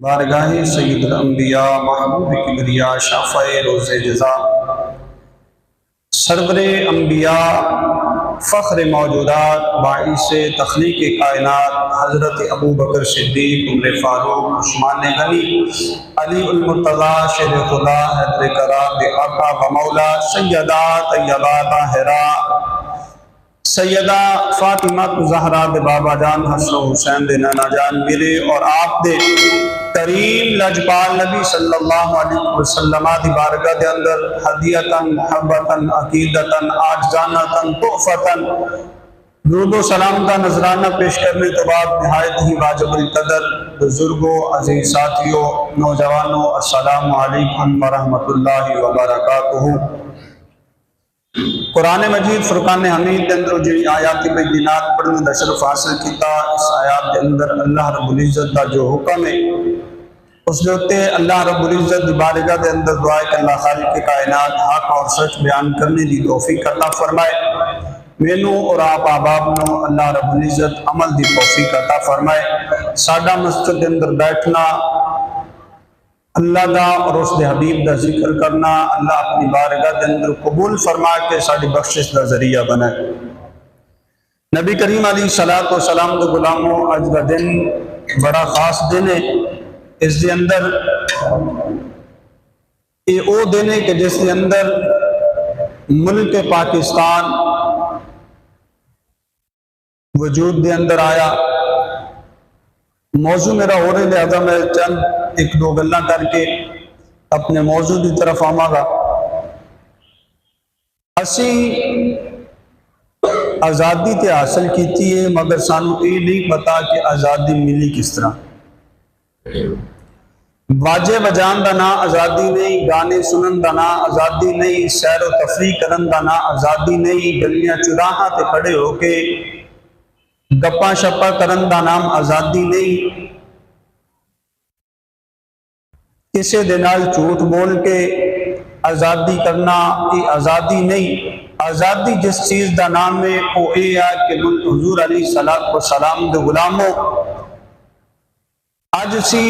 بارگاہ سید الانبیاء محبوب کبریا شافع روز جزا سرور انبیاء فخر موجودات باعث تخلیق کائنات حضرت ابو بکر صدیق عمر فاروق عثمان غنی علی المرتضیٰ شیر خدا حیدر کرام آقا و مولا سیدہ طیبہ طاہرہ سیدہ فاطمہ زہرا دے بابا جان حسن و حسین دے نانا جان میرے اور آپ دے کریم لجپال نبی صلی اللہ علیہ وسلم دی بارگاہ دے اندر ہدیتاً محبتاً عقیدتاً آجزانتاً تحفتاً درود و سلام کا نذرانہ پیش کرنے تو بعد نہایت ہی واجب القدر بزرگوں عزیز ساتھیوں نوجوانوں السلام علیکم ورحمۃ اللہ وبرکاتہ۔ قرآن مجید فرقان حمید کے اندر جو آیات بینات پڑھنے دا شرف حاصل کیتا، اس آیات کے اندر اللہ رب العزت دا جو حکم ہے اس لوتے اللہ رب العزت دی بارگاہ دے اندر دعائے کہ اللہ خالق کائنات حق اور سچ بیان کرنے دی توفیق عطا فرمائے، مینوں اور آپ احباب نو اللہ رب العزت عمل دی توفیق عطا فرمائے۔ ساڈا مسجد کے اندر بیٹھنا اللہ دا اور اس دے حبیب دا ذکر کرنا اللہ اپنی بارگاہ دے اندر قبول فرما کے ساڈی بخشش دا ذریعہ بنائے۔ نبی کریم علیہ الصلوۃ والسلام دے غلاموں، اج دا دن بڑا خاص دن ہے۔ اس دے اندر یہ او دن ہے کہ جس دے اندر ملک پاکستان وجود دے اندر آیا۔ موضوع میرا ہو رہے لہذا میں چند ایک دو گلاں کر کے اپنے موضوع کی طرف آواں گا۔ اسی آزادی تے حاصل کیتی ہے مگر سانو یہ نہیں پتا کہ آزادی ملی کس طرح۔ باجے بجان دا نا آزادی نہیں، گانے سنن دا نا آزادی نہیں، سیر و تفریح کرن دا نا آزادی نہیں، گلیاں چراہاں تے کھڑے ہو کے گپاں شپا کرن دا نام آزادی نہیں، کسی دے نال جھوٹ بول کے آزادی کرنا یہ آزادی نہیں۔ آزادی جس چیز دا نام ہے وہ یہ ہے کہ حضور علیہ الصلوۃ والسلام دے غلاموں اج سی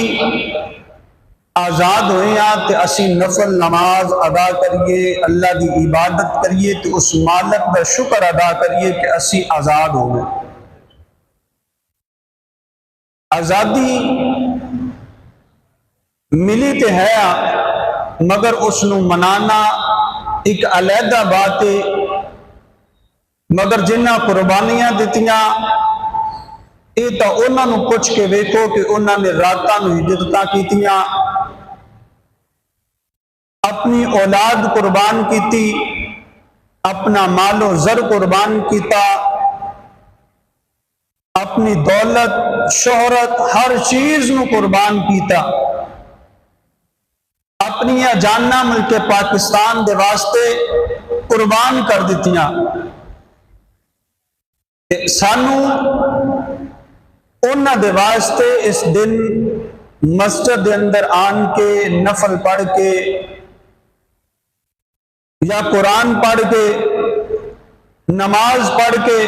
آزاد ہوئے ہیں تے اسی نفل نماز ادا کریے، اللہ دی عبادت کریے تے اس مالک دا شکر ادا کریے کہ اسی آزاد ہو گئے۔ آزادی ملی تے ہے مگر اس نو منانا ایک علیحدہ بات ہے، مگر جنہ قربانیاں دیتیاں اے تا انہاں نو پوچھ کے ویکھو کہ انہاں نے راتاں نو ہجرتاں کیتیاں، اپنی اولاد قربان کیتی، اپنا مال و زر قربان کیتا، اپنی دولت شہرت ہر چیز نو قربان کیتا، اپنی جاننا ملک پاکستان دے واسطے قربان کر دیتیاں۔ سانو انہاں دے واسطے اس دن مسجد دے اندر آن کے نفل پڑھ کے یا قرآن پڑھ کے نماز پڑھ کے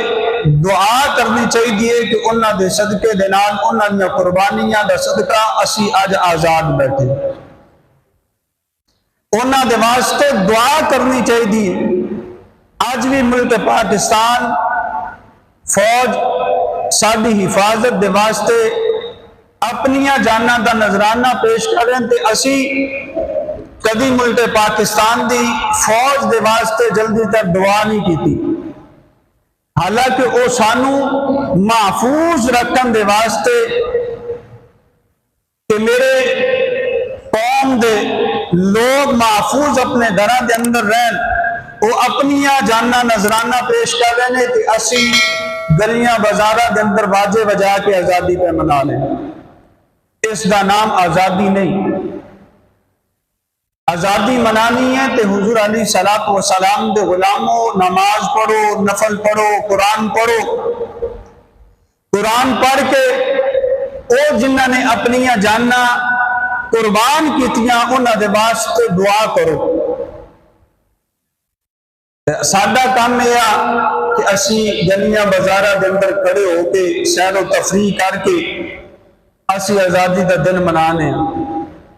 دعا کرنی چاہیے کہ انہاں دے صدقے دے نال انہاں دے قربانیاں دا صدقہ اسی اج آزاد بیٹھے، انہاں دے واسطے دعا کرنی چاہیے۔ آج بھی ملک پاکستان فوج ساری حفاظت دے واسطے اپنیاں جاناں دا نذرانہ پیش کریں تے اسی کدی ملک پاکستان دی فوج دے واسطے جلدی تر دعا نہیں کیتی، حالانکہ او سانو محفوظ رکھن دے واسطے کہ میرے قوم دے لوگ محفوظ اپنے گھراں دے اندر رہن، وہ اپنیاں جاناں نذرانہ پیش کر رہے ہیں کہ اسی گلیاں بازاراں دے اندر باجے بجا کے آزادی پہ منا لیں۔ اس دا نام آزادی نہیں۔ آزادی منانی ہے تے حضور علیہ الصلوۃ والسلام دے غلاموں نماز پڑھو، نفل پڑھو، قرآن پڑھو، قرآن پڑھ کے او جنہاں نے اپنیاں جاننا قربان کیتیاں انہاں دے واسطے دعا کرو۔ ساڈا کام یہ کہ اسی گلیاں بازاراں دے اندر کھڑے ہو کے سیر و تفریح کر کے اسی آزادی دا دن منانے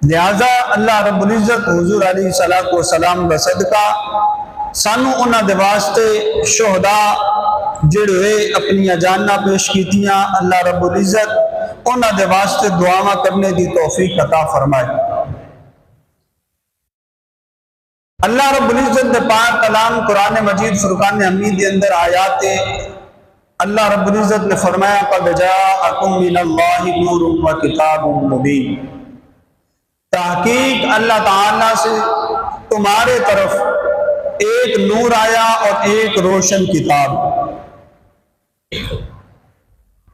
لہذا اللہ رب العزت حضور علیہ الصلوۃ والسلام دا صدقہ سانو انہاں دے واسطے شہداء جڑے اپنی جاناں پیش کیتیاں اللہ رب العزت انہاں دے واسطے دعاواں کرنے دی توفیق عطا فرمائے۔ اللہ رب العزت دے پاک کلام قرآن مجید فرقان حمید دے اندر آیات اللہ رب العزت نے فرمایا قد جاءکم من اللہ نور و کتاب مبین، تحقیق اللہ تعالیٰ سے تمہارے طرف ایک نور آیا اور ایک روشن کتاب۔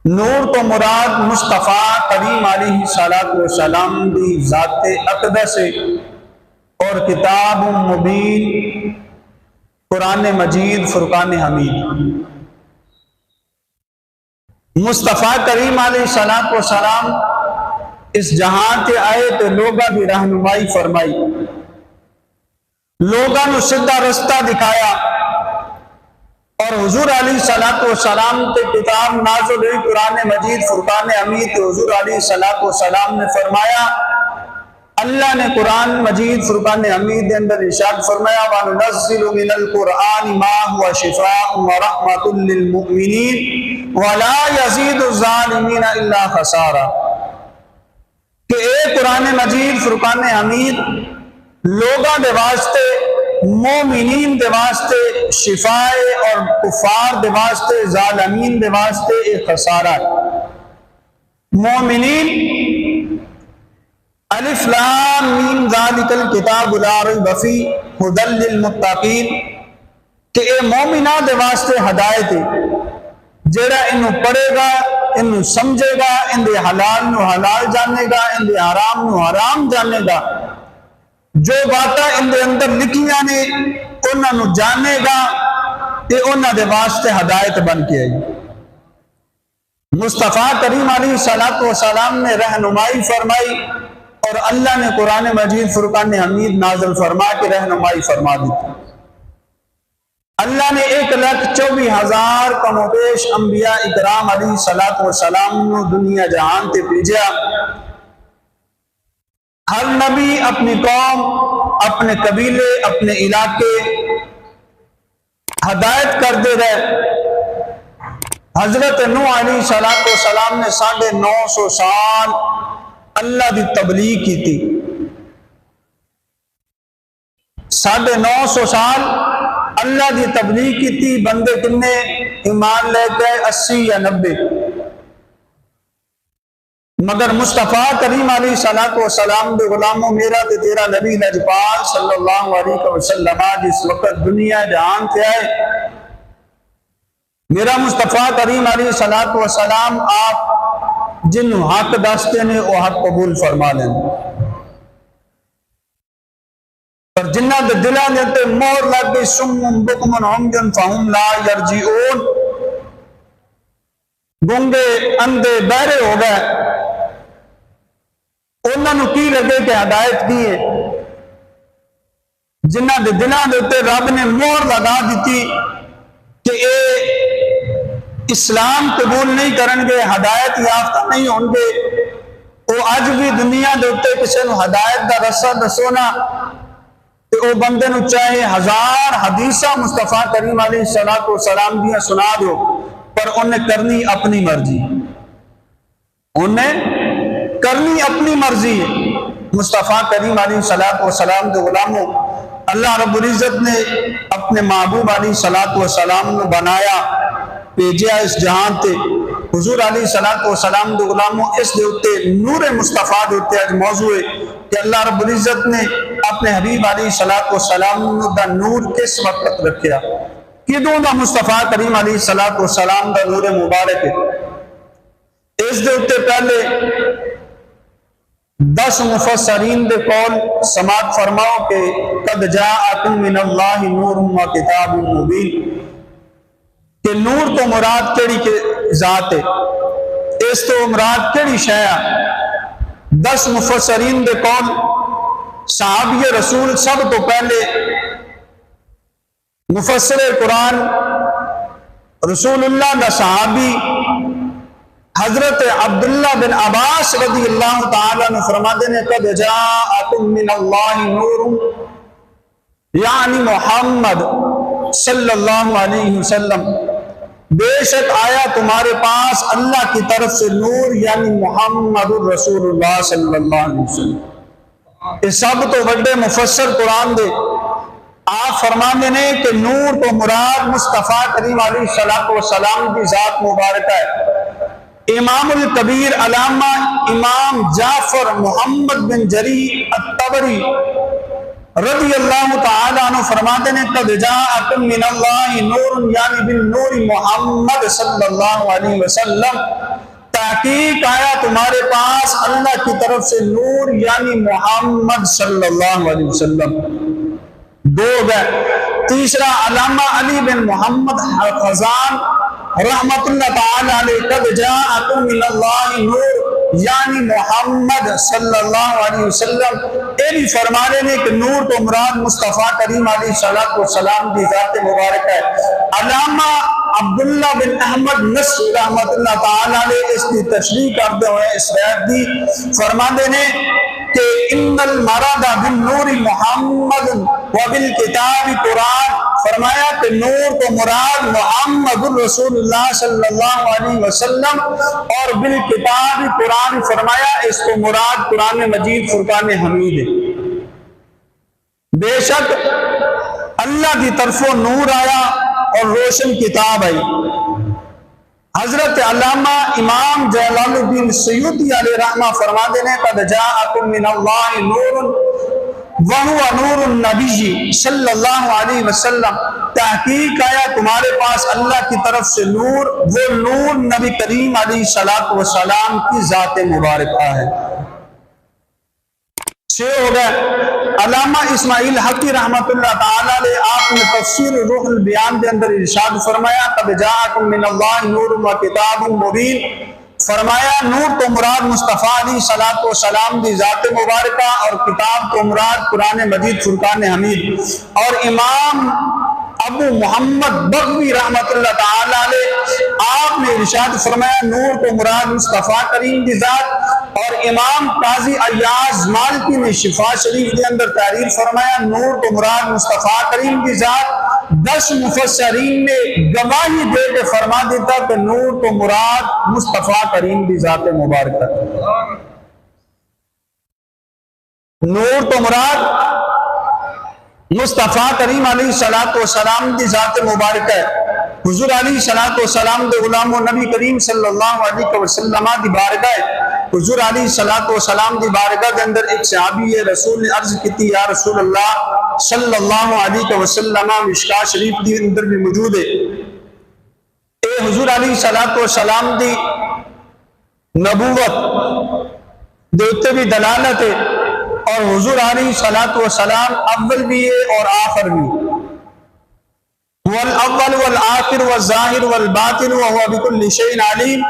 نور تو مراد مصطفیٰ کریم علیہ السلام دی ذات اقدس اور کتاب مبین قرآن مجید فرقان حمید۔ مصطفیٰ کریم علیہ السلام اس جہاں تے آئے تو لوگاں کی رہنمائی فرمائی، لوگاں نو سیدھا رستہ دکھایا، اور حضور علیہ السلام تے کتاب نازل ہوئی قرآن مجید فرقان حمید تے حضور علیہ السلام نے فرمایا، اللہ نے قرآن مجید فرقان حمید کے اندر ارشاد فرمایا وَنُنَزِّلُ مِنَ الْقُرْآنِ مَا هُوَ شِفَاءٌ وَرَحْمَةٌ لِّلْمُؤْمِنِينَ وَلَا يَزِيدُ الظَّالِمِينَ إِلَّا خَسَارًا، کہ اے قرآن مجید فرقان حمید لوگاں دے واسطے، مومنین دے واسطے شفاء اور کفار دے واسطے، ظالمین دے واسطے ایک خسارہ۔ مومنین الف لام میم ذالک الکتاب لا ریب فیہ ھدی للمتقین، کہ اے مومنہ دے واسطے ہدایت ہے، جڑا انہوں پڑھے گا، انہوں سمجھے گا، ان دے حلال نو حلال جانے گا، ان دے حرام نو حرام جانے گا، جو باتاں ان دے اندر لکھیاں نے انہاں نو جانے گا، یہ انہاں دے واسطے ہدایت بن کے آئی۔ مصطفیٰ کریم علیہ السلام نے رہنمائی فرمائی اور اللہ نے قرآن مجید فرقان حمید نازل فرما کے رہنمائی فرما دی۔ اللہ نے 1,24,000 کم و بیش انبیاء اکرام علیہ السلام نو دنیا جہان تے بھیجا۔ ہر نبی اپنی قوم، اپنے قبیلے، اپنے علاقے ہدایت کر دے رہے۔ حضرت نوح علیہ السلام نے 950 سال اللہ دی تبلیغ کی تھی، 950 سال اللہ دی تبلیغ کی تھی، بندے کنے ایمان لے گئے 80 یا 90، مگر مصطفیٰ کریم علیہ السلام دے غلاموں میرا تے تیرا نبی لجپال صلی اللہ علیہ وسلم جس وقت دنیا جہان تے آئے، میرا مصطفیٰ کریم علیہ السلام آپ جن حق دستے نے وہ حق قبول فرما لیں، پر جنہ دے دلہ دیتے مور لگ گئی سمم بکمن عمجن فہم لا یرجعون، گنگے اندھے بہرے ہو گئے، انہوں نے کی لگے کہ ہدایت کی ہے، جنہ دے دلہ دیتے رب نے مور لگا دیتی کہ اے اسلام قبول نہیں کرن گے، ہدایت یافتہ نہیں ہوں گے، وہ اج بھی دنیا دیتے کسی نو ہدایت دا رسہ دسو نا کہ وہ بندے نو چاہے 1000 حدیثہ مصطفیٰ کریم علیہ السلام دیا سنا دو، پر انہیں کرنی اپنی مرضی، انہیں کرنی اپنی مرضی ہے۔ مصطفیٰ کریم علیہ السلام دے غلاموں، اللہ رب العزت نے اپنے محبوب علیہ السلام نے بنایا، بھیجیا اس جہان تے۔ حضور علیہ السلام دے غلاموں، اس دے اتے نور مصطفیٰ دے اتے آج موضوع ہے کہ اللہ رب العزت نے اپنے حبیب علیہ السلام دا نور کس وقت رکھیا، کدوں دا مصطفیٰ کریم علیہ السلام دا نور مبارک ہے۔ اس دے اتے پہلے 10 مفسرین دے قول سماعت فرماؤ کہ قد جاءکم من اللہ نور و کتاب مبین، کہ نور تو مراد کیڑی کے ذات ہے، اس تو مراد کیڑی شے ہے۔ 10 مفسرین دے قول، صحابی رسول سب تو پہلے مفسر قرآن رسول اللہ دا صحابی حضرت عبداللہ بن عباس رضی اللہ تعالیٰ نے فرماتے ہیں قد جاءکم من اللہ نور، یعنی محمد صلی اللہ علیہ وسلم، بے شک آیا تمہارے پاس اللہ کی طرف سے نور، یعنی محمد الرسول اللہ صلی اللہ علیہ وسلم۔ یہ سب تو بڑے مفسر قرآن دے آپ فرمانے نے کہ نور تو مراد مصطفیٰ کریم علیہ السلام کی ذات مبارکہ ہے۔ امام الکبیر علامہ امام جعفر محمد بن جریر الطبری رضی اللہ تعالیٰ عنہ فرماتے ہیں قد جاءکم من اللہ نور، یعنی بالنور محمد صلی اللہ علیہ وسلم، تحقیق آیا تمہارے پاس اللہ کی طرف سے نور، یعنی محمد صلی اللہ علیہ وسلم۔ دو گئے۔ تیسرا علامہ علی بن محمد خزان رحمت اللہ تعالی علیہ قد جاءکم من اللہ نور، یعنی محمد صلی اللہ علیہ وسلم، یہ بھی فرما رہے ہیں کہ نور تو مراد مصطفیٰ کریم علیہ السلام کی ذات مبارک ہے۔ علامہ عبداللہ بن احمد نصری رحمت اللہ تعالی علیہ اس کی تشریح کرتے ہوئے اس روایت دی فرما دینے کہ ان المراد بالنور محمد وبالکتاب قرآن، فرمایا کہ نور کو مراد محمد الرسول اللہ صلی اللہ علیہ وسلم، اور بالکتاب قرآن فرمایا اس کو مراد قرآن مجید فرقان حمید ہے۔ بے شک اللہ کی طرفوں نور آیا اور روشن کتاب آئی۔ حضرت علامہ امام جلال الدین سیوطی علیہ رحمہ فرما دینے قد جاءکم من اللہ نور وَهُوَ نور النبی صلی اللہ علیہ وسلم، تحقیق آیا تمہارے پاس اللہ کی طرف سے نور، وہ نور نبی کریم علیہ السلام کی ذات مبارکہ ہے۔ چھ ہو گئے۔ علامہ اسماعیل حقی رحمت اللہ تعالی علیہ آپ نے تفسیر روح البیان کے اندر ارشاد فرمایا قد جاءکم من اللہ نور و کتاب مبین، فرمایا نور تو مراد مصطفیٰ علیہ السلام کی ذات مبارکہ، اور کتاب تو مراد قرآن مجید فرقان حمید۔ اور امام ابو محمد بغوی رحمت اللہ تعالی علیہ آپ نے ارشاد فرمایا نور تو مراد مصطفیٰ کریم کی ذات، اور امام قاضی ایاز مالکی نے شفا شریف کے اندر تعریف فرمایا نور تو مراد مصطفیٰ کریم کی ذات۔ 10 مفسرین نے گواہی دے کے فرما دیتا کہ نور تو مراد مصطفیٰ کریم کی ذات مبارکہ، نور تو مراد مصطفیٰ کریم علیہ السلام کی ذات مبارکہ ہے۔ حضور علیہ السلام کے غلام و نبی کریم صلی اللہ علیہ وسلم کی بارگاہ، حضور علیہ السلام کی بارگاہ کے اندر ایک صحابی رسول نے عرض کی یا رسول اللہ صلی اللہ علیہ وسلم، مشکاہ شریف کے اندر بھی موجود ہے، اے حضور علیہ السلام کی نبوت دیتے بھی دلالت ہے، اور حضور علیہ السلام اول بھی ہے اور آخر بھی، والاول والآخر والظاہر والباطن وهو بكل شيء علیم۔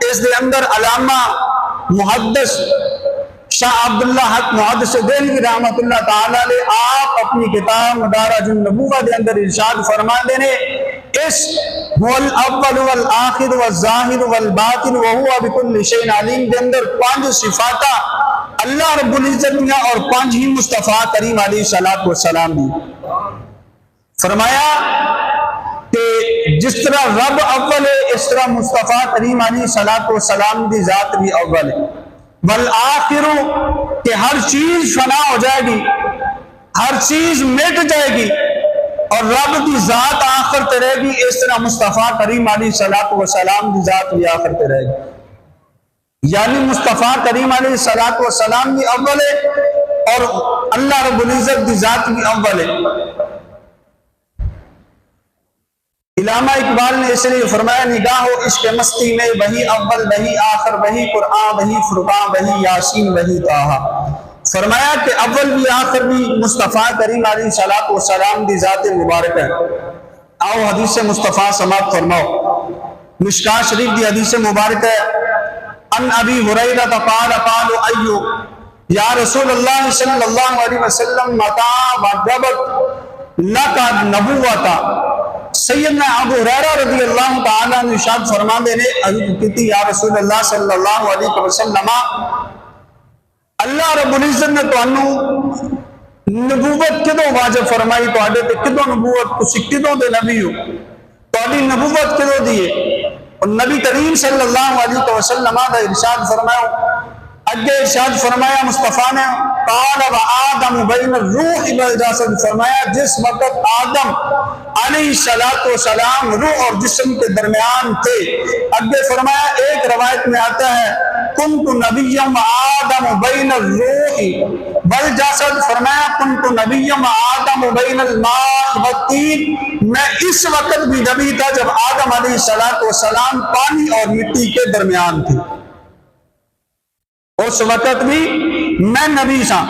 اس دے اندر علامہ محدث شاہ عبداللہ حق محدث دہلوی رحمت اللہ تعالی علیہ آپ اپنی کتاب مدارج النبوہ دے اندر ارشاد فرما دینے اس والاول والآخر والظاہر والباطن وهو بكل شيء علیم دے اندر 5 صفات اللہ رب العزت دیا اور 5 ہی مصطفیٰ کریم علیہ السلام دی۔ فرمایا کہ جس طرح رب اول ہے اس طرح مصطفیٰ کریم علیہ السلام کی ذات بھی اول ہے۔ والآخر کہ ہر چیز فنا ہو جائے گی، ہر چیز مٹ جائے گی، اور رب کی ذات آخر تے رہے گی، اس طرح مصطفیٰ کریم علیہ السلام کی ذات بھی آخر تے رہے گی۔ یعنی مصطفیٰ کریم علیہ السلام بھی اول ہے اور اللہ رب العزت کی ذات بھی اول ہے۔ علامہ اقبال نے اس لیے فرمایا نگاہ و عشق مستی میں وہی اول وہی آخر وہی قرآن وہی فرقان وہی یاسین وہی طٰہٰ، فرمایا کہ اول بھی آخر بھی مصطفیٰ کریم علیہ السلام کی ذات مبارک ہے۔ آؤ حدیث مصطفیٰ سماعت فرماؤ۔ مشکاہ شریف کی حدیث مبارک ہے ان ابی ہریرہ قال قال ایو یا رسول اللہ صلی اللہ علیہ وسلم متى وجبت لك نبوتا، سیدنا ابو ہریرہ رضی اللہ تعالیٰ عنہ ارشاد فرما دے نے حضرت کہتی یا رسول اللہ صلی اللہ علیہ وسلم اللہ رب العزت نے تانوں نبوت کدوں واجب فرمائی تواڈے تے کدوں نبوت تسی کدوں دے نبی ہو تواڈی نبوت کدوں دی ہے اور نبی کریم صلی اللہ علیہ وسلم دا ارشاد فرمایا اگے ارشاد فرمایا مصطفیٰ نے قال و آدم بین الروح والجسد فرمایا جس وقت آدم علیہ السلام روح اور جسم کے درمیان تھے اگے فرمایا ایک روایت میں آتا ہے کنت نبیا و آدم بین الروح والجسد فرمایا کنت نبیا و آدم بین الماء والطین میں اس وقت بھی نبی تھا جب آدم علیہ السلام پانی اور مٹی کے درمیان تھے اس وقت بھی میں نبی سا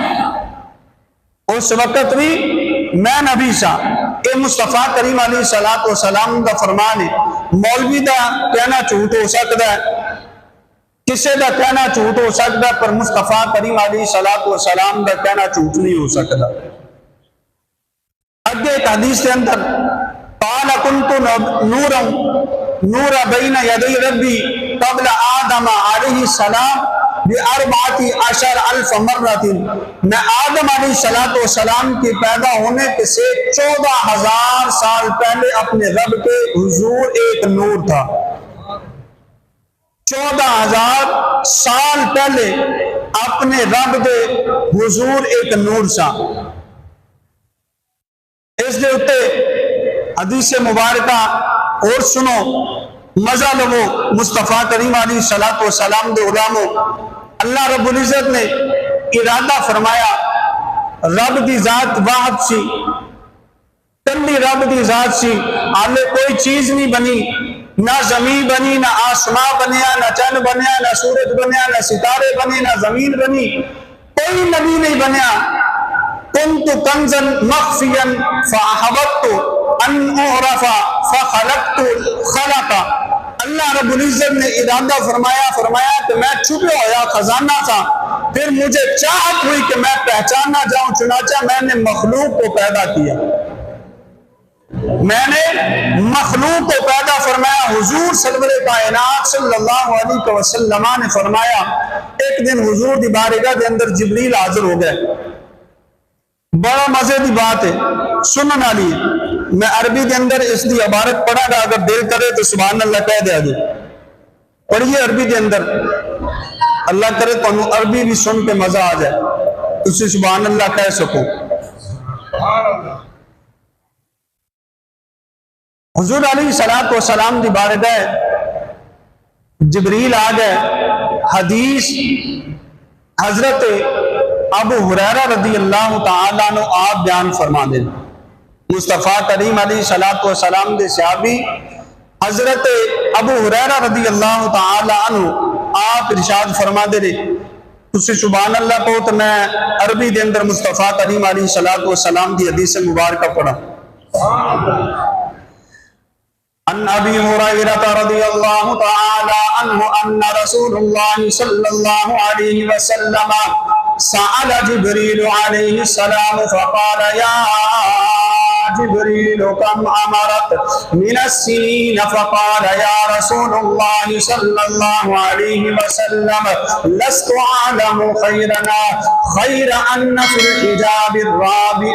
اس وقت بھی میں نبی سا اے مصطفیٰ کریم علیہ السلام دا فرمان ہے مولوی دا کہنا جھوٹ ہو سکتا ہے کسے دا کہنا جھوٹ ہو سکتا ہے پر مصطفیٰ کریم علیہ السلام دا کہنا جھوٹ نہیں ہو سکتا اگے ایک حدیث کے اندر قال كنت نورا بین یدی ربی قبل آدم علیہ السلام ب14,000 مرۃ میں آدم علیہ السلام کے پیدا ہونے سے 14,000 سال پہلے اپنے رب کے حضور ایک نور تھا 14,000 سال پہلے اپنے رب کے حضور ایک نور سا اس دے اتے حدیث مبارکہ اور سنو مزہ لو مصطفیٰ کریم علیہ السلام دے علاموں اللہ رب العزت نے ارادہ فرمایا رب دی ذات واحد سی کلی رب دی ذات سی آلے کوئی چیز نہیں بنی نہ زمین بنی نہ آسمان بنیا نہ چند بنیا نہ سورج بنیا نہ ستارے بنے نہ زمین بنی کوئی نبی نہیں بنیا کنت کنزا مخفیا فاحببت ان اعرف فخلقت خلقا اللہ رب العزت نے ارادہ فرمایا کہ میں چھپا ہوا خزانہ تھا پھر مجھے چاہت ہوئی کہ میں پہچاننا جاؤں چنانچہ میں نے مخلوق کو پیدا کیا میں نے مخلوق کو پیدا فرمایا حضور سرور کائنات صلی اللہ علیہ وسلم نے فرمایا ایک دن حضور دی بارگاہ دے اندر جبریل حاضر ہو گئے بڑا مزے دی بات ہے سنن والی میں عربی دے اندر اس دی عبارت پڑھا گا اگر دل کرے تو سبحان اللہ کہہ دیا جائے پڑھیے عربی دے اندر اللہ کرے تو عربی بھی سن کے مزہ آ جائے اسے سبحان اللہ کہہ سکو حضور علیہ السلام دی بارگاہ جبریل آ گئے حدیث حضرت ابو ہریرہ رضی اللہ تعالیٰ عنہ آپ بیان فرما دیں مصطفیٰ کریم علیہ السلام دے صحابی حضرت ابو ہریرہ رضی اللہ تعالیٰ عنہ آپ ارشاد فرما دے تسی سبحان اللہ کو تو میں عربی دے اندر مصطفیٰ کریم علیہ السلام دی حدیث مبارکہ پڑھا عن ابی ہریرہ رضی اللہ تعالی عنہ ان رسول اللہ صلی اللہ علیہ وسلم سأل جبریل علیہ السلام فقال یا جبریل کم امرت من السنین فقال یا رسول اللہ صلی اللہ علیہ وسلم لست اعلم خیرنا خیر ان فی الحجاب الرابع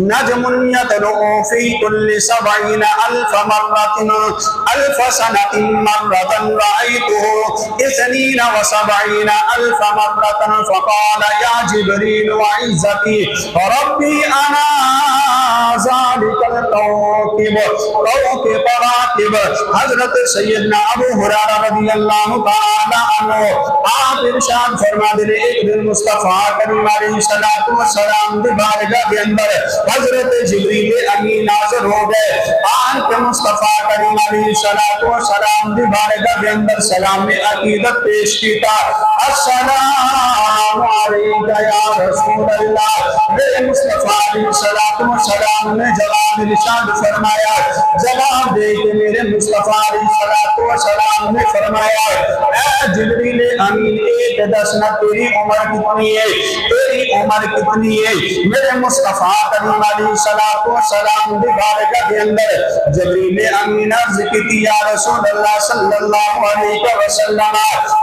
نجم یطلع فی کل 70,000 مرۃ 1000 سنۃ مرۃ رأیته 72,000 مرۃ فقال یا جبریل وعزتی ربی انا ذالک الکوکب کوکب راکب حضرت سیدنا ابو ہریرہ رضی اللہ تعالی عنہ آپ ارشاد فرما دے ایک دن مصطفیٰ کریم علیہ السلام دی بارگاہ کے اندر حضرت جبریل امین ناظر ہو گئے آن کے مصطفیٰ کریم علیہ السلام دی بارگاہ کے اندر سلام عقیدت پیش کیتا السلام علیکہ یا رسول اللہ میرے مصطفیٰ علیہ السلام نے جواب ارشاد فرمایا جواب دے کہ میرے مصطفیٰ علیہ السلام نے فرمایا اے جبریل امین ایک دسنا تیری عمر کتنی ہے میری عمر کتنی ہے؟ میرے مصطفیٰ کریم علیہ السلام دی بارگاہ کے اندر جبریل امین عرض کی یا رسول اللہ صلی اللہ علیہ وسلم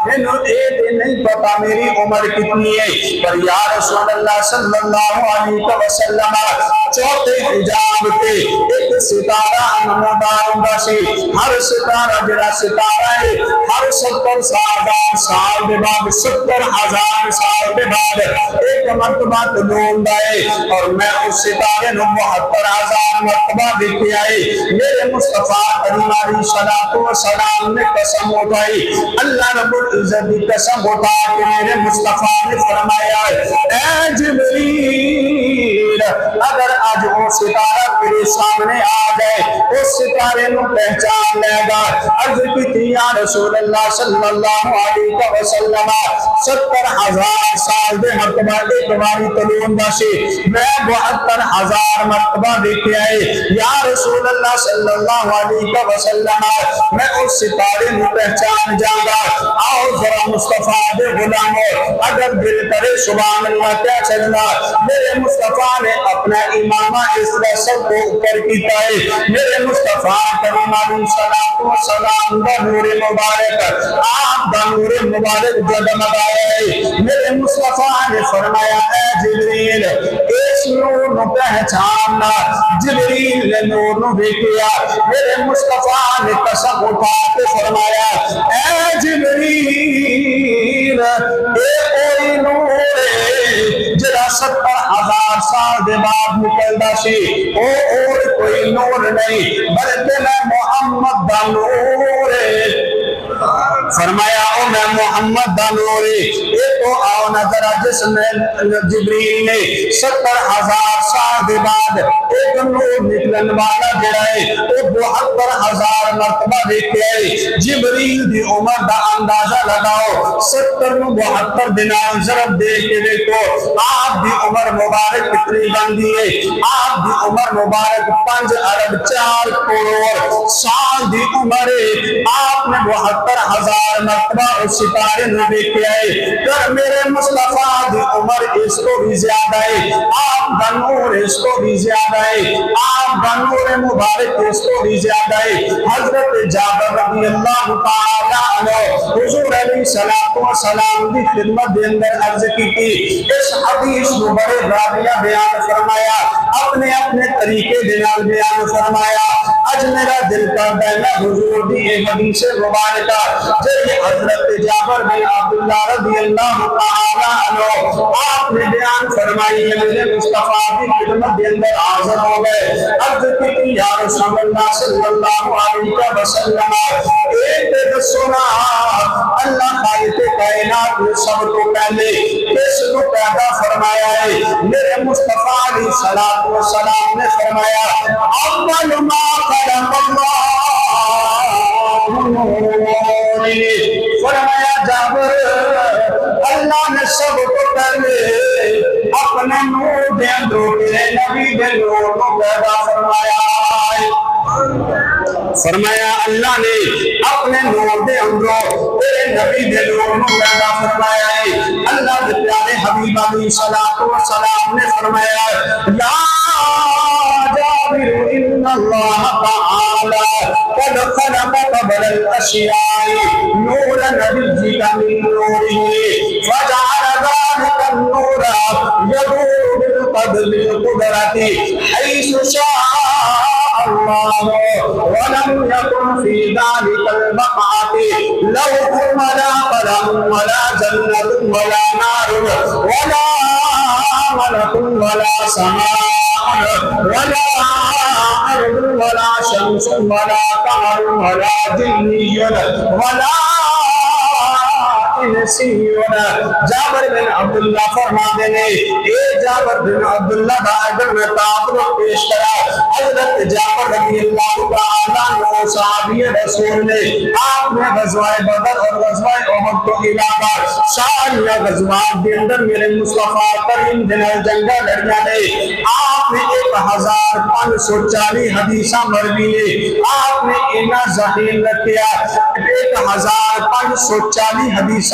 مینوں اے نہیں پتا میری عمر کتنی ہے، پر یا رسول اللہ صلی اللہ علیہ وسلم چوتھے حجاب تے ایک ستارہ نمودار ہوندا سی، ہر ستارہ جڑا ستارہ ہے ہر 70,000 سال دے بعد 70,000 سال دے بعد ایک مرتبہ طلوع ہوندا ہے، اور میں اس ستارے نو 72,000 مرتبہ دیکھے آئے۔ میرے مصطفیٰ کریم علیہ السلام نے قسم اٹھائی، اللہ رب العزت کی قسم اٹھا کہ میرے مصطفیٰ نے فرمایا اے جبریل اگر آج وہ ستارہ تیرے سامنے آ جائے اس ستارے نو پہچان لے گا۔ عرض کی تھی یا رسول اللہ صلی اللہ علیہ وسلم 70,000 سال دے مرتبہ ایک باری طلوع ہوندا سی، میں 72,000 مرتبہ دیکھے آئے۔ یا رسول اللہ صلی اللہ علیہ وسلم میں اس ستارے نو پہچان جاؤں گا، آؤ ذرا مصطفیٰ دے غلاموں اگر دل کرے سبحان اللہ کیا چلنا۔ میرے مصطفیٰ نے اپنا امامہ اس طرح سب کو اوپر کیتا ہے، میرے مصطفیٰ کریم علیہ السلام دا نور مبارک آپ دا نور مبارک جگمگایا ہے۔ میرے مصطفیٰ نے فرمایا اے جبریل اس نور نو پہچاننا، جبریل نے نور نو دیکھیا، میرے مصطفیٰ نے قسم اٹھا کے فرمایا اے جبریل اے کوئی نور جڑا 70,000 سال دے بعد نکلدا سی، او اور کوئی نور نہیں بلکہ میں محمد دا نور فرمایا او میں محمد دا نور اے تو آؤ نظر جس میں جبریل نے 70,000 سال دے بعد ایک نور نکلن والا جڑا ہے وہ 72,000 مرتبہ دیکھے ہے۔ جبریل دی عمر دا اندازہ لگاؤ 70 نو 72 دنا ضرب دے کے دیکھو آپ دی عمر مبارک کتنی بندی ہے۔ آپ دی عمر مبارک 5 ارب 4 کروڑ سال دی عمر ہے، آپ نے 72,000 مرتبہ اس ستارے نو دیکھے ہے۔ کر میرے مصطفیٰ دی عمر اس کو بھی زیادہ ہے، آپ دا نور اس کو بھی زیادہ ہے، آپ دا نور مبارک اس کو بھی زیادہ ہے۔ حضرت جابر رضی اللہ تعالیٰ عنہ حضور علیہ السلام دی خدمت دے اندر عرض کی تھی، اس حدیث کو بڑے راویہ بیان فرمایا، اپنے اپنے طریقے دنال بیان فرمایا۔ اج میرا دل کرتا ہے میں حضور دی ایک حدیث مبارکہ جی حضرت جابر بن عبداللہ رضی اللہ تعالیٰ عنہ آپ نے بیان فرمائی ہے، میرے مصطفیٰ کی خدمت کے اندر حاضر ہو گئے، عرض کی یا رسول اللہ صلی اللہ علیہ وسلم ایک سنا اللہ خالق کائنات نے سب کو پہلے کس کو پیدا فرمایا ہے؟ میرے مصطفیٰ علیہ السلام نے فرمایا اول ما خلق اللہ، فرمایا جابر اللہ نے سب کو پہلے اپنے نور دے اندر تیرے نبی دے نور کو پیدا فرمایا ہے۔ فرمایا اللہ نے اپنے نور دے اندر تیرے نبی دے نور کو پیدا فرمایا ہے۔ اللہ کے پیارے حبیب علیہ السلام نے فرمایا یا جابر ان اللہ تعالی قد خلق قبل الاشیاء نور نبی کا من نوره فجعل ذلك النور يدور بالقدر بالقدرة حيث شاء الله ولم يكن في ذلك المقعد لوح ولا قلم ولا جنة ولا نار ولا ملك ولا سماء ولا أرض ولا شمس ولا قمر ولا جني ولا جابر بن عبداللہ فرما دینے اے جابر بن عبداللہ دا اگر میں تعبر پیش کرا حضرت جابر رضی اللہ تعالیٰ عنہ صحابی رسول نے آپ نے غزوہ بدر اور غزوہ احد کو علاقہ ساریہ غزوات کے اندر میرے مصطفیٰ کریم جنرل جنگہ لڑیا نے آپ نے 1540 حدیثہ مروی نے آپ نے انہا ذہین رکھیا 1540 حدیثہ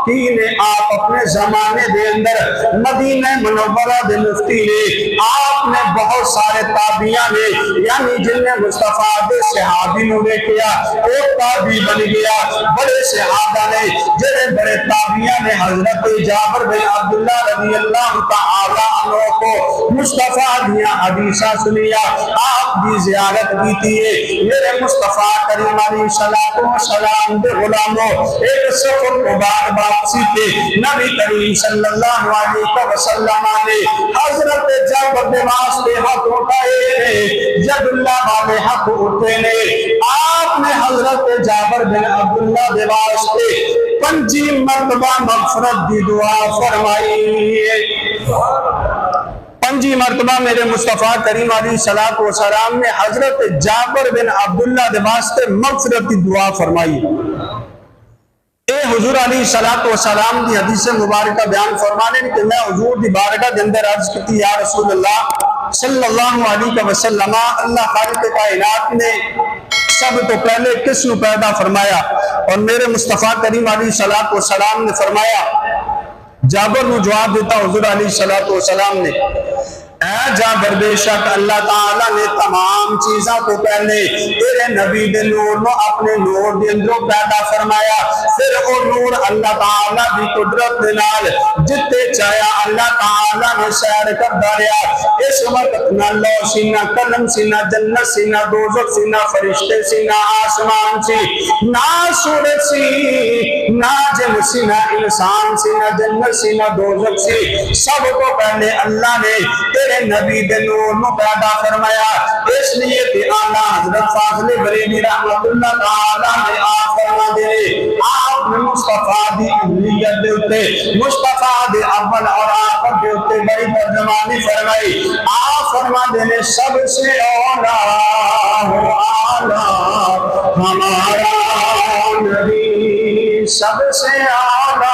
حدیثہ آپ اپنے زمانے دے اندر مدینہ منورہ دے مفتی نے آپ نے بہت سارے تابعیاں نے یعنی جن نے مصطفیٰ دے صحابی نو دیکھیا وہ تابعی بن گیا بڑے صحابہ نے جڑے بڑے تابعیاں نے حضرت جابر بن عبداللہ رضی اللہ تعالی عنہ کو مصطفیٰ دیا حدیثہ سنیا آپ دی زیارت کی تھی میرے مصطفیٰ کریم علیہ السلام دے غلاموں ایک سفر مبارک واپسی پہ نبی کریم صلی اللہ علیہ وسلم نے حضرت جابر بن واسطے ہاتھ اٹھائے جب اللہ والے ہاتھ اٹھے نے آپ نے حضرت جابر بن عبداللہ بن واسطے 5 مرتبہ مغفرت دی دعا فرمائی 5 مرتبہ میرے مصطفیٰ کریم علیہ السلام نے حضرت جابر بن عبداللہ بن واسطے مغفرت دی دعا فرمائی اے حضور علیہ السلام دی حدیث مبارکہ بیان فرمانے کہ میں حضور دی بارگاہ دے اندر عرض کی یا رسول اللہ صلی اللہ علیہ وسلم اللہ خالق کائنات نے سب تو پہلے کس نو پیدا فرمایا اور میرے مصطفیٰ کریم علیہ السلام نے فرمایا جابر نو جواب دیتا حضور علیہ السلام نے اے جابر بے شک اللہ تعالیٰ نے تمام چیزاں کو پہلے تیرے نبی دے نور نو اپنے نور دے اندروں پیدا فرمایا پھر وہ نور اللہ تعالیٰ دی قدرت دے نال جتے چاہیا اللہ تعالیٰ نے سیر کر داریا اس وقت نہ لو سی نہ قلم سی نہ جنت سی نہ دوزخ سی نہ فرشتے سی نہ آسمان سی نہ سورج سی نہ جن سی نہ انسان سی نہ جنت سی نہ دوزخ سی سب کو پہلے اللہ نے تیرے نبی دے نور نو پیدا فرمایا اس لیے کہ اعلیٰ حضرت فاضل بریلوی رحمت اللہ تعالیٰ نے آپ فرما دے آپ نے مصطفیٰ دی اہلیت دے اتے مصطفیٰ دے اول اور آخر دے اتے بڑی ترجمانی فرمائی آپ فرما دینے سب سے اولا ہو اعلیٰ ہمارا نبی سب سے اولا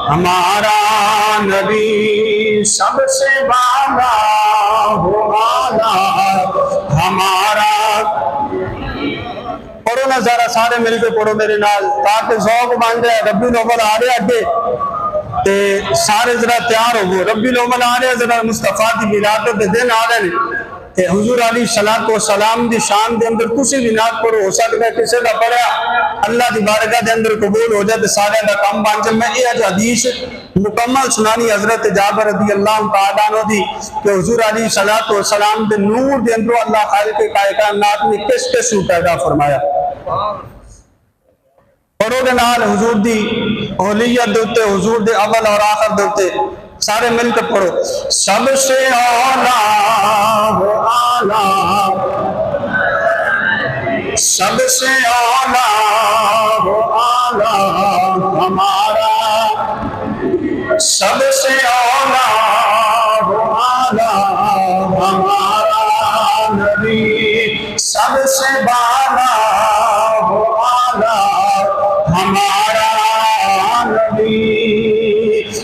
ہمارا نبی سب سے بالا ہو اعلیٰ ہمارا پڑھو نا ذرا سارے مل کے پڑھو میرے نال تاکہ ذوق بن جائے ربی الاول آ رہے اگے تے سارے ذرا تیار ہو گئے ربی الاول آ رہے ذرا مصطفیٰ دی ولادت دے دن آ رہے تے حضور علیہ السلام دی شان دے اندر کسی بھی نعت پڑھو ہو سکتا ہے کسی دا پڑھا اللہ دی بارگاہ دے اندر قبول ہو جائے تے سارے دا کام بن جائے میں یہ حدیث مکمل سنانی حضرت جابر رضی اللہ تعالیٰ عنہ دی کہ حضور علیہ السلام دے نور دے اندر اللہ خالق کائنات نے کس کس نو پیدا فرمایا پڑھو گے نال حضور دی اہلیت دے اتے حضور دے اول اور آخر دے اتے سارے مل کر پڑھو سب سے اولا ہو اعلیٰ سب سے اولا ہو اعلیٰ ہمارا سب سے اولا ہو اعلیٰ ہمارا نبی سب سے بالا ہو اعلیٰ ہمارا نبی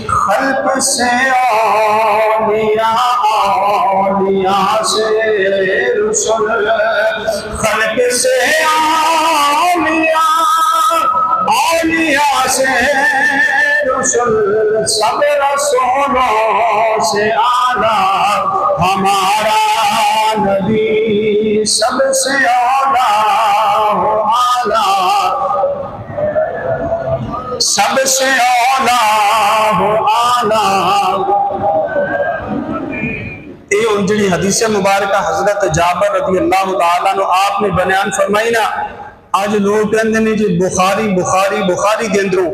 خلق سے اولیاء اولیاء سے رسول خلق سے اولیاء اولیاء سے رسول سب رسولوں سے اعلیٰ ہمارا نبی سب سے اولیاء ہو اعلیٰ سب سے اولیاء ہو اعلیٰ یہ انجلی حدیث مبارکہ حضرت جابر رضی اللہ تعالیٰ عنہ آپ نے بیان فرمائی نا آج لوگ کہتے ہیں جی بخاری بخاری بخاری دے اندروں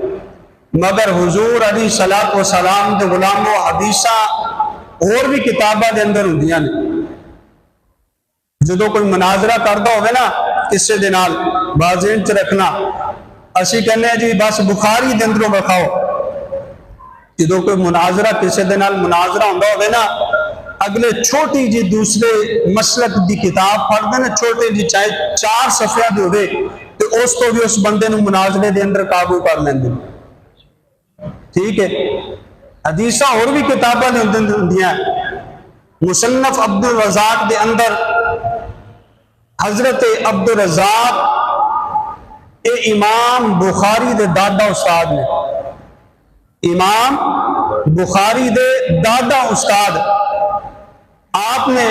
مگر حضور علیہ السلام دے غلاموں حدیثہ اور بھی کتابہ دے اندر ہوندیاں نے جدو کوئی مناظرہ کردہ ہوئے نا کسے دے نال بازین چ رکھنا اسی کہنے ہیں جی بس بخاری دے اندروں بکھاؤ جدو کوئی مناظرہ کسے دے نال مناظرہ ہوندہ ہوئے نا اگلے چھوٹی جی دوسرے مسلک دی کتاب پڑھ دے نا چھوٹے جی چاہے 4 صفحہ دے ہوئے تو اس کو بھی اس بندے نو مناظرے دے اندر قابو کر لیں دے ٹھیک ہے حدیثہ اور بھی کتابہ دے اندر دیا مصنف عبدالرزاق دے اندر حضرت عبدالرزاق اے امام بخاری دے دادا استاد نے، امام بخاری دے دادا استاد۔ آپ نے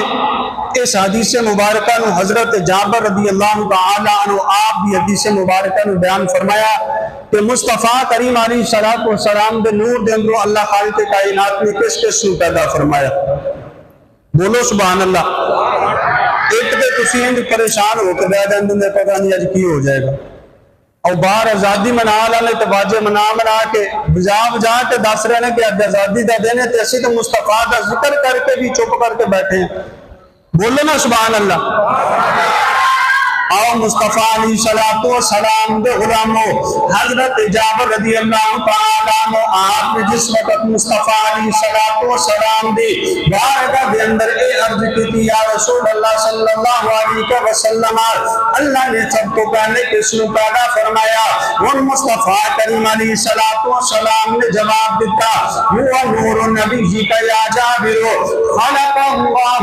اس حدیث مبارکہ نو حضرت جابر رضی اللہ تعالی عنہ آپ بھی حدیث مبارکہ نو بیان فرمایا کہ مصطفیٰ کریم علیہ الصلوۃ والسلام دے نور دے اندروں اللہ خالق کائنات نے کس کس نو پیدا فرمایا؟ بولو سبحان اللہ۔ ایک تے تسی انج پریشان ہو کے بیٹھ جاندے نے پتہ نہیں اج کی ہو جائے گا، اور باہر آزادی منا والے تو باجے منا کے بجا کے دس رہے ہیں کہ اب آزادی دا دن ہے، تے اسی تو مصطفیٰ دا ذکر کر کے بھی چپ کر کے بیٹھے ہیں۔ بولو نا سبحان اللہ۔ آؤ مصطفیٰ علیہ الصلوۃ والسلام دے غلاموں، حضرت جابر رضی اللہ تعالیٰ عنہ آپ نے جس وقت مصطفیٰ علیہ الصلوۃ والسلام دی بارگاہ دے اندر اے عرض کی تھی، یا رسول اللہ صلی اللہ علیہ وسلم، اللہ نے سب کو پہلے کس نو پیدا فرمایا؟ ان مصطفیٰ کریم علیہ الصلوۃ والسلام نے جواب دیتا، ہوا نور النبی کا یا جابر، خلق اللہ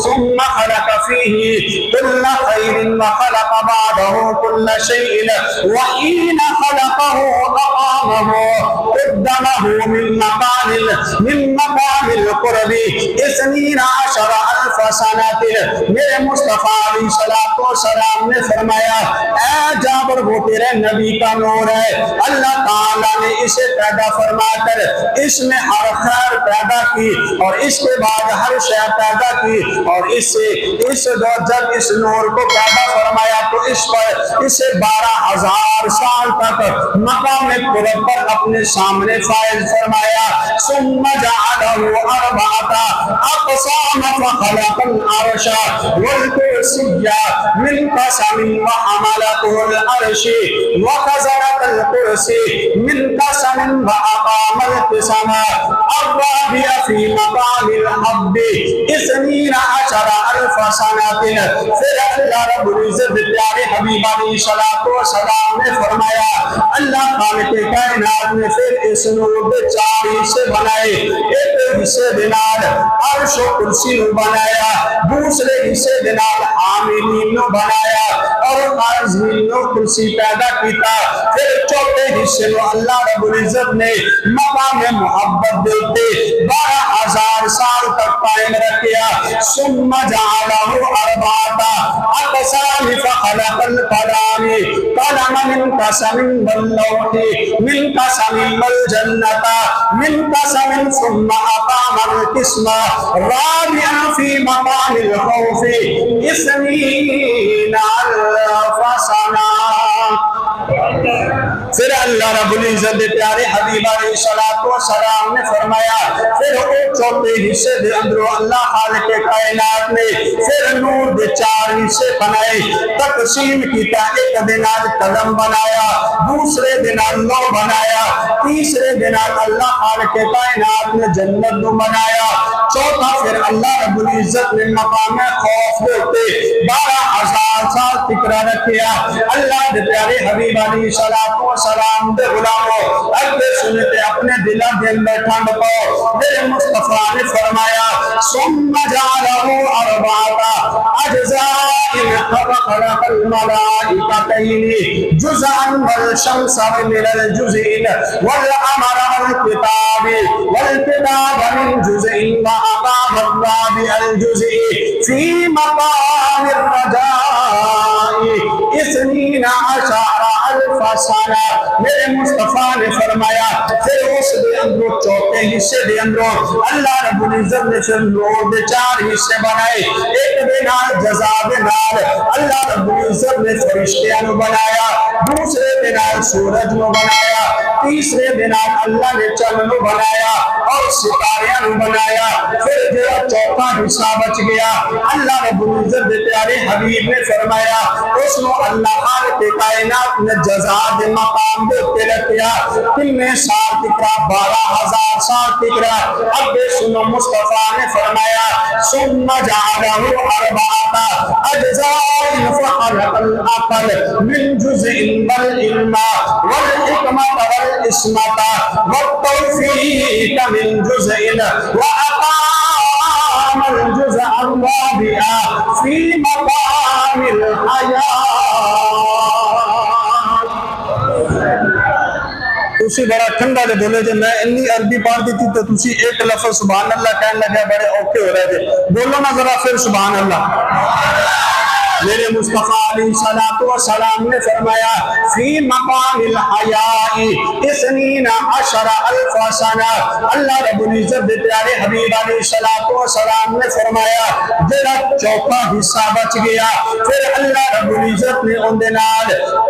ثم خلق فیہ کل خیر خلق بعده كل شيء وحين خلقه أقامه قدمه من مقام القرب 12 ألف سنة۔ میرے مصطفیٰ علیہ الصلوۃ والسلام نے فرمایا، اے جابر وہ تیرے نبی کا نور ہے، اللہ تعالیٰ نے اسے پیدا فرما کر اس میں ہر خیر پیدا کی اور اس کے بعد ہر شے پیدا کی، اور جب اس نور کو پیدا فرمایا تو اس پر اسے 12,000 سال تک مقام قرب پر اپنے سامنے فائز فرمایا۔ ثم جعله 4 أقسام فخلق العرش والكرسي من قسم وحملته العرش وخزرة الكرسي من قسم وأقام القسم الرابع في مقام الحب 12 ألف سنة۔ پھر اللہ رب العزت پیارے حبیب علیہ الصلوۃ والسلام نے فرمایا، اللہ خالق کائنات نے پھر اس نور دے 4 حصے بنائے، ایک حصے دے نال عرش و کرسی نو بنایا، دوسرے حصے دے نال عاملین نو بنایا اور عازمین نو کرسی پیدا کیتا، پھر چوتھے حصے نو اللہ رب العزت نے مقام محبت دے تے 12,000 سال تک قائم رکھیا۔ ثم جعله 4 أقسام فخلق القلم قلم من قسم واللوح من قسم والجنة من قسم ثم أقام القسم رابعا في مقام الخوف 12 ألف سنة۔ پھر اللہ رب العزت دے پیارے حبیب علیہ الصلوۃ والسلام نے فرمایا، پھر وہ چوتھے حصے دے اندروں اللہ خالق کائنات نے پھر نور دے 4 حصے بنائے، تقسیم کیتا، ایک دے نال قلم بنایا، دوسرے دے نال لوح بنایا، تیسرے دے نال اللہ خالق کائنات نے جنت نو بنایا، چوتھا پھر اللہ رب العزت نے مقام خوف دے اوتے 12,000 سال تک رکھیا۔ اللہ دے پیارے حبیب علیہ الصلوۃ والسلام دے غلاموں، اگے سنتے اپنے دلاں دے اندر ٹھنڈ پاؤ، میرے مصطفیٰ نے فرمایا، ثم جعله 4 أجزاء فخلق الملائكتين جزءا والشمس من الجزء والقمر والكتاب من جزء وأقام الرابع الجزء في مقام الرجاء 12 ألف سنة۔ میرے مصطفیٰ نے فرمایا، پھر اس دے اندروں چوتھے حصے دے اندروں اللہ رب العزت نے پھر نور دے 4 حصے بنائے، ایک دے نال جزا دے نال اللہ رب العزت نے فرشتیاں نو بنایا، دوسرے دے نال سورج نو بنایا، تیسرے دے نال اللہ نے چند نو بنایا اور ستاریاں نو بنایا، پھر جڑا چوتھا حصہ بچ گیا اللہ رب العزت دے پیارے حبیب نے فرمایا، اس نو اللہ خالق کائنات نے جزا دے مقام دے اوپر رکھیا، کتنے سال تک؟ 12,000 سال تک۔ اب سنو مصطفیٰ نے فرمایا، ثم جعله 4 أجزاء فخلق العقل من جزء والعلم والحكمة والعصمة والتوفيق من جزء وأقام الجزء الرابع في مقام الحياة۔ تسی بڑا ٹھنڈا دے بولے جے میں انی عربی پڑھ دی تھی تو تسی ایک لفظ سبحان اللہ کہنے لگے بڑے اوکے ہو رہے تھے. بولو نا ذرا پھر سبحان اللہ. میرے مصطفیٰ علیہ السلام نے فرمایا فی مقام الحیاء اثنین عشر الف سنہ. اللہ رب العزت دے پیارے حبیب علیہ السلام نے فرمایا جڑا چوتھا حصہ بچ گیا پھر اللہ رب العزت نے ان دے نال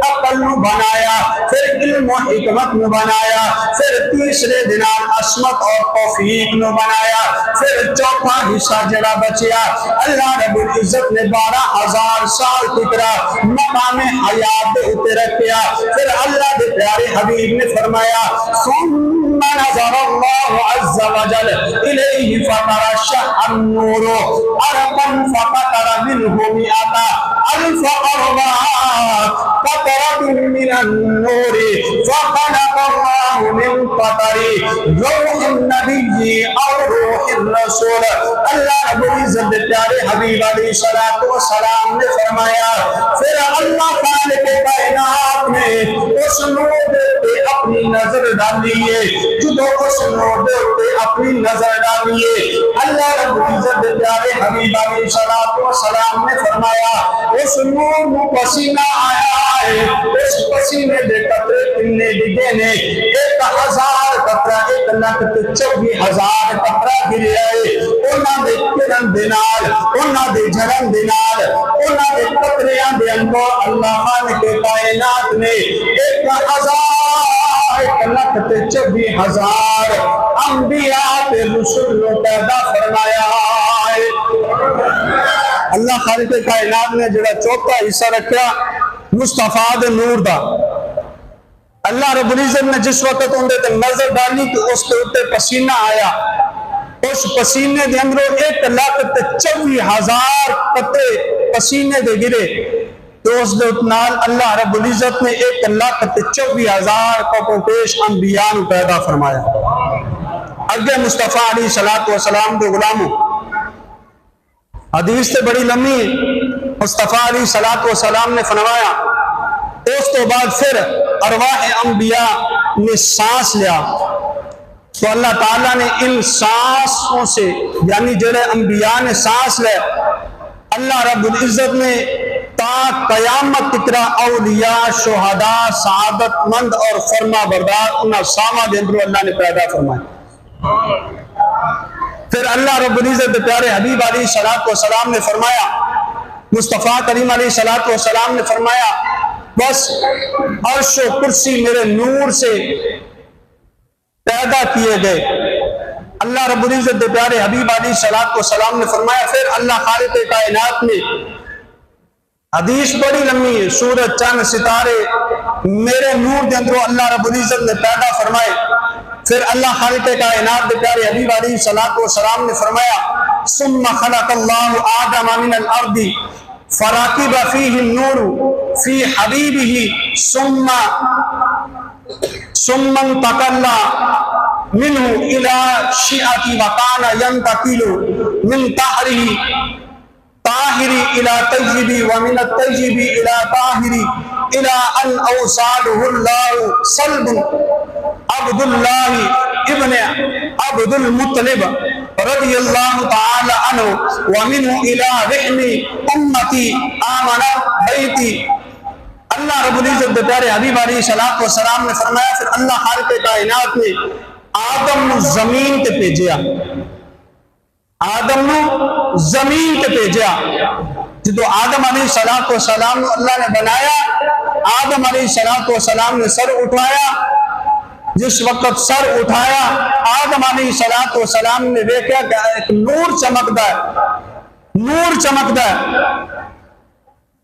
عقل نو بنایا, پھر علم و حکمت نو بنایا, پھر تیسرے دن عصمت اور توفیق نو بنایا, پھر چوتھا حصہ جڑا بچیا اللہ رب العزت نے 12,000 سال تکرا مقام حیات دے اتے رکھیا. پھر اللہ دے پیارے حبیب نے فرمایا ثم نظر اللہ عز وجل الیہ فترشح النور ارقا فقطر منہ مئتا الف اربعات قطرة من النور فخلق اللہ من قطر روح النبی اور روح الرسول. اللہ رب العزت دے پیارے حبیب علیہ السلام نے فرمایا پھر اللہ خالق کائنات نے اس نور پہ اپنی نظر ڈالیے. جدو اس نور پہ اپنی نظر ڈالیے اللہ رب العزت دے پیارے حبیب علیہ السلام نے فرمایا اس نور میں پسینہ آیا ہے. اس پسینے دے قطرے کتنے ڈگے نے 1,000 قطرہ 1,24,000 قطرہ گرے آئے. انہاں دے کرن دے نال انہاں دے جھرن دے نال انہاں دے قطریاں دے اندر اللہ خالق کائنات نے 1,24,000 انبیاء تے رسول کو پیدا فرمایا ہے. اللہ خالق کائنات نے جڑا چوتھا حصہ رکھا مصطفیٰ دے نور دا. اللہ رب العزت نے جس وقت اندے تے نظر ڈالی کہ اس کے اوپر پسینہ آیا, اس پسینے دے اندروں 1,24,000 قطرے پسینے دے گرے تو اس دے اتنال اللہ رب العزت نے 1,24,000 کو پیش انبیاء نو پیدا فرمایا. اگے مصطفیٰ علیہ السلام دے غلاموں حدیث سے بڑی لمبی مصطفیٰ علیہ السلام نے فرمایا اس تو بعد پھر ارواح انبیاء نے سانس لیا تو اللہ تعالیٰ نے ان سانسوں سے یعنی جڑے انبیاء نے سانس لے اللہ رب العزت نے تا قیامت تکرا اولیاء شہداء سعادت مند اور فرما بردار انہاں ساواں دے اندروں اللہ نے پیدا فرمایا. پھر اللہ رب العزت پیارے حبیب علیہ السلام نے فرمایا مصطفیٰ کریم علیہ السلام نے فرمایا بس عرش و کرسی میرے نور سے پیدا کیے گئے. اللہ رب العزت دے پیارے حبیب علیہ السلام نے فرمایا پھر اللہ خالق کائنات نے حدیث بڑی لمبی ہے سورج چند ستارے میرے نور دے اندروں اللہ رب العزت نے پیدا فرمائے. پھر اللہ خالق کائنات دے پیارے حبیب علیہ السلام نے فرمایا ثم خلق اللہ آدم من الارض فراقب فیہ النور فی حبیبہ ثم انتقل منه الى شیعتی وکان ینتقل من طاہری الى طیبی ومن الطیبی الى طاہری الى ان اوصاله اللہ صلب عبد اللہ ابن عبد المطلب رضی اللہ تعالی عنہ ومنه الى رحم امتی آمن بیتی. اللہ رب العزت پیارے حبیب علیہ السلام نے فرمایا پھر اللہ خالق کائنات نے آدم نو زمین تے بھیجیا. آدم نو زمین تے بھیجیا. جدو آدم علیہ السلام نو اللہ نے بنایا آدم علیہ السلام نے سر اٹھایا. جس وقت سر اٹھایا آدم علیہ السلام نے دیکھا کہ ایک نور چمکدا ہے, نور چمکدا ہے.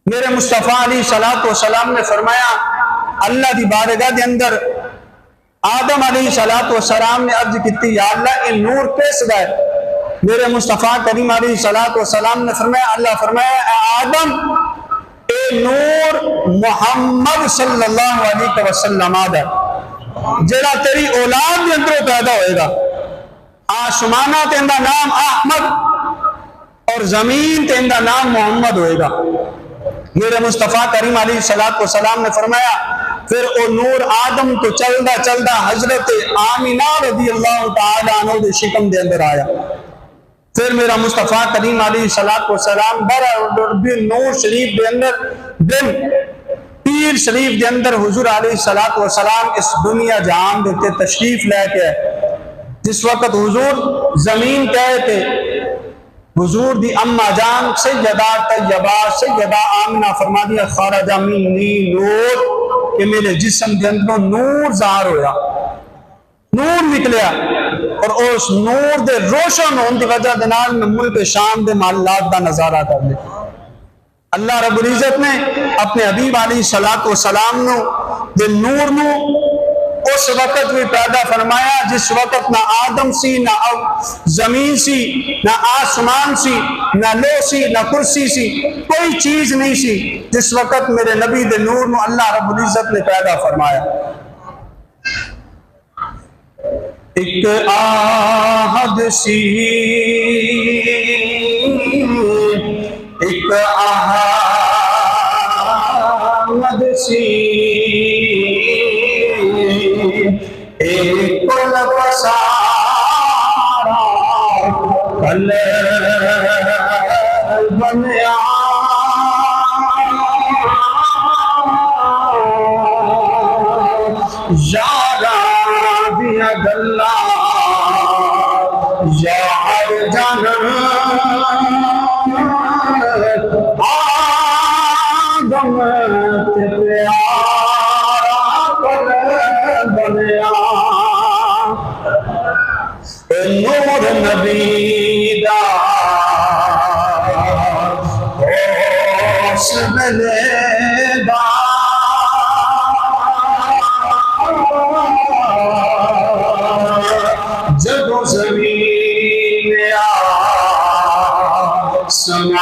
میرے مصطفیٰ علیہ السلام نے فرمایا اللہ دی بارگاہ دے اندر آدم علیہ السلام نے عرض کی یا اللہ یہ نور کیس دا ہے. میرے مصطفیٰ کریم علیہ السلام نے فرمایا اللہ فرمایا اے آدم اے نور محمد صلی اللہ علیہ وسلم آدھا جڑا تیری اولاد دے اندروں پیدا ہوئے گا. آسمانہ تے اندہ نام احمد اور زمین تے اندہ نام محمد ہوئے گا. میرے مصطفیٰ کریم علیہ السلام نے فرمایا پھر او نور آدم تو چلدا چلدا حضرت آمینہ رضی اللہ تعالی عنہ دے شکم دے اندر آیا. پھر میرا مصطفیٰ کریم علیہ السلام برا نور شریف دے اندر دن پیر شریف دے اندر حضور علیہ السلام اس دنیا جہان دیتے تشریف لے کے جس وقت حضور زمین کہے تھے حضور دی اما جان سیدہ طیبہ سیدہ آمنہ فرما دیا خارج منی نور کہ میرے جسم دے اندروں نور ظاہر ہویا نور نکلیا اور اس نور دے روشن ہون دی وجہ دے نال میں ملک شام دے محلات دا نظارہ کر لے. اللہ رب العزت نے اپنے حبیب علیہ السلام نو دے نور نو اس وقت بھی پیدا فرمایا جس وقت نہ آدم سی نہ زمین سی نہ آسمان سی نہ لو سی نہ کرسی سی کوئی چیز نہیں سی جس وقت میرے نبی دے نور نو اللہ رب العزت نے پیدا فرمایا. ایک آہد سی ایک آہد سی ایک کل پسارا کل بنیا یارا دیا گلا یار جان آدم تے پیارا کل بنیا نور نبی دا اس ملے دا جدو زمین آسمان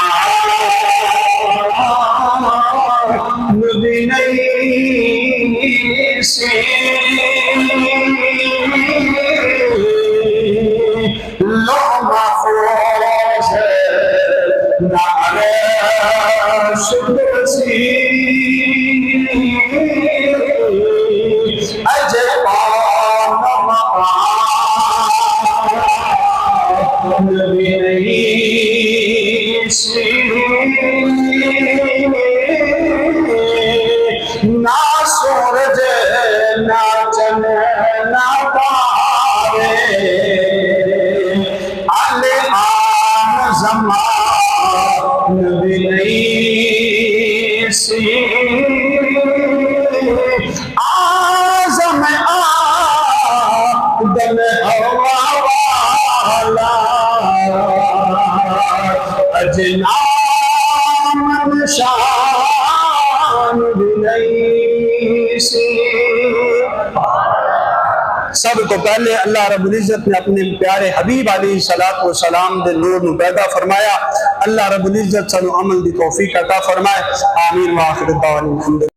نبی نہیں سی لو محفوظ ہے نعرہ شکر سی عجبان مقام نبی نہیں سی نہ سورج نہ چن نہ تارے علیان زمان نبی نہیں سی آزم آدم ہوا والا اجنام شان بھی نہیں سی. سب کو پہلے اللہ رب العزت نے اپنے پیارے حبیب علیہ السلام دے نور نو پیدا فرمایا. اللہ رب العزت سانو عمل دی توفیق عطا فرمائے. آمین. وآخر دعوانا